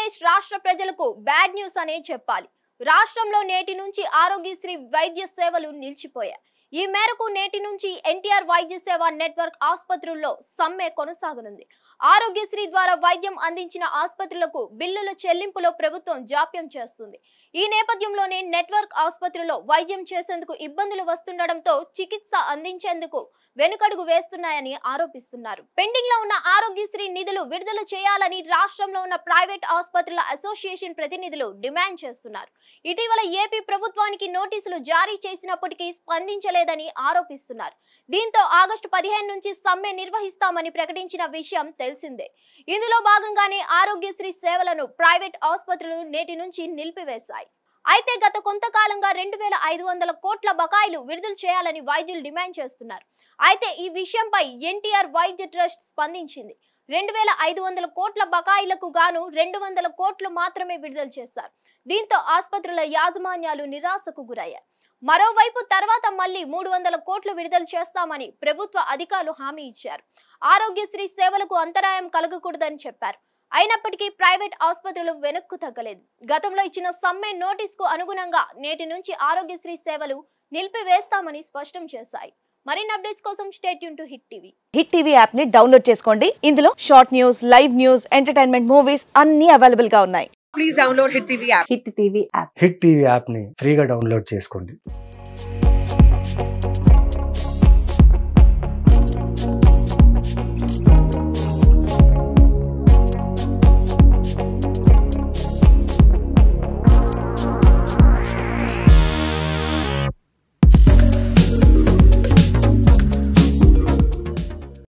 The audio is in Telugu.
ఆంధ్రప్రదేశ్ రాష్ట్ర ప్రజలకు బ్యాడ్ న్యూస్ అనే చెప్పాలి. రాష్ట్రంలో నేటి నుంచి ఆరోగ్యశ్రీ వైద్య సేవలు నిలిచిపోయాయి. ఈ మేరకు నేటి నుంచి ఎన్టీఆర్ వైద్య సేవ నెట్వర్క్ ఆసుపత్రుల్లో సమ్మె కొనసాగనుంది. ఆరోగ్యశ్రీ ద్వారా వైద్యం అందించిన ఆసుపత్రులకు బిల్లుల చెల్లింపులో ప్రభుత్వం జాప్యం చేస్తుంది. ఈ నేపథ్యంలోనే నెట్వర్క్ ఆసుపత్రుల్లో వైద్యం చేసేందుకు ఇబ్బందులు వస్తుండటంతో చికిత్స అందించేందుకు వెనుకడుగు వేస్తున్నాయని ఆరోపిస్తున్నారు. పెండింగ్ లో ఉన్న ఆరోగ్యశ్రీ నిధులు విడుదల చేయాలని రాష్ట్రంలో ఉన్న ప్రైవేట్ ఆసుపత్రుల అసోసియేషన్ ప్రతినిధులు డిమాండ్ చేస్తున్నారు. ఇటీవల ఏపీ ప్రభుత్వానికి నోటీసులు జారీ చేసినప్పటికీ స్పందించలేదని ఆరోపిస్తున్నారు. దీంతో ఆగస్టు 15 నుంచి సమ్మె నిర్వహిస్తామని ప్రకటించిన విషయం తెలిసిందే. ఇందులో భాగంగానే ఆరోగ్యశ్రీ సేవలను ప్రైవేట్ ఆసుపత్రులు నేటి నుంచి నిలిపివేశాయి. అయితే గత కొంతకాలంగా 2500 కోట్ల బకాయిలు విడుదల చేయాలని వైద్యులు డిమాండ్ చేస్తున్నారు. అయితే ఈ విషయంపై ఎన్టీఆర్ వైద్య ట్రస్ట్ స్పందించింది. 2500 కోట్ల బకాయిలకు గాను 200 కోట్లు మాత్రమే విడుదల చేశారు. దీంతో ఆసుపత్రుల యాజమాన్యాలు నిరాశకు గురయ్యాయి. మరోవైపు తర్వాత మళ్లీ 300 కోట్లు విడుదల చేస్తామని ప్రభుత్వ అధికారులు హామీ ఇచ్చారు. ఆరోగ్యశ్రీ సేవలకు అంతరాయం కలగకూడదని చెప్పారు. అయినప్పటికీ ప్రైవేట్ ఆసుపత్రులు వెనక్కు తగ్గలేదు. గతంలో ఇచ్చిన సమ్మె నోటీసుకు అనుగుణంగా నేటి నుంచి ఆరోగ్యశ్రీ సేవలు నిలిపివేస్తామని స్పష్టం చేశాయి. మరిన్ని అప్డేట్స్ కోసం stay tune to hit TV. Hit TV app ని డౌన్లోడ్ చేసుకోండి. ఇందులో short news, live news, entertainment movies అన్ని అవైలబుల్ గా ఉన్నాయి. Please download Hit TV app. Hit TV app hit TV app ని ఫ్రీగా డౌన్లోడ్ చేసుకోండి.